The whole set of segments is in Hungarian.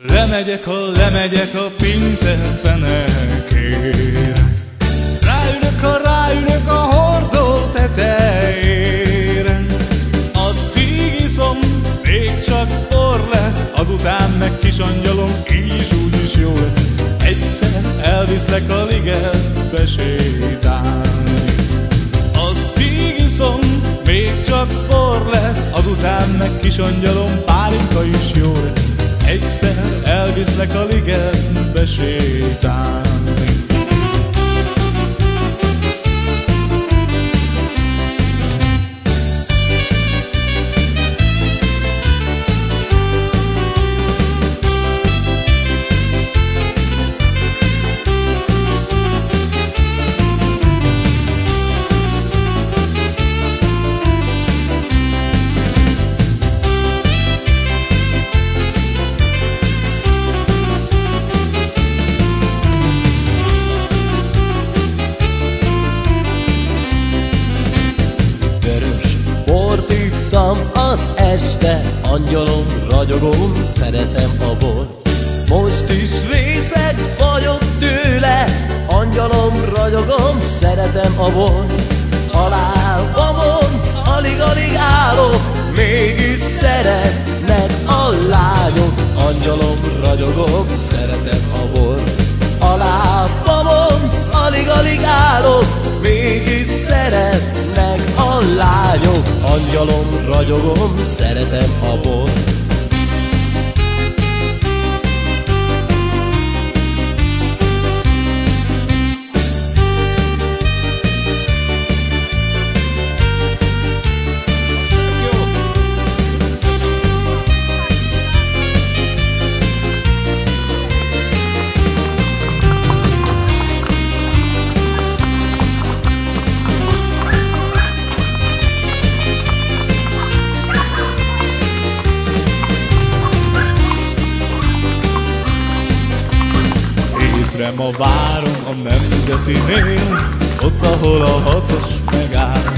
Lemegyek a pince fenekére, ráülök a hordó tetejére. Addig iszom, még csak por lesz, azután meg kis angyalom, így úgy is jó lesz. Egyszer elviszlek a ligetbe sétálni. Addig iszom, még csak por lesz, azután meg kis angyalom, pálinka is jó lesz. Egyszer elviszlek a ligetbe sétálni. Az este, angyalom, ragyogom, szeretem a bort. Most is részeg vagyok tőle, angyalom, ragyogom, szeretem a bort. A lábamon alig-alig állok, mégis szeretnek a lányok. Angyalom, ragyogom, szeretem a bort. A lábamon alig-alig állok, mégis szeretnek a lányok. Angyalom, ragyogom, szeretem a bort. Ma várom a Nemzetinél, ott, ahol a 6-os megáll.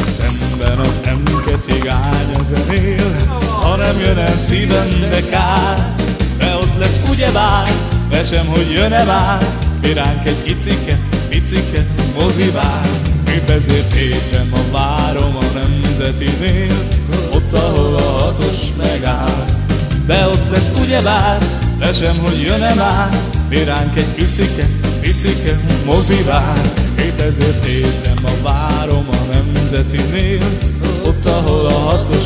Szemben az emke cigány zenél, ha nem jön el szívembe kár. De ott lesz ugyebár, mesem, hogy jön-e már, mi ránk egy picike mozivár. Épp ezért hétre ma várom a Nemzetinél, ott, ahol a 6-os megáll. De ott lesz ugyebár, mesem, hogy jön-e már, mi ránk egy picike mozivár. Épp ezért hétre ma várom a Nemzetinél, ott, ahol a 6-os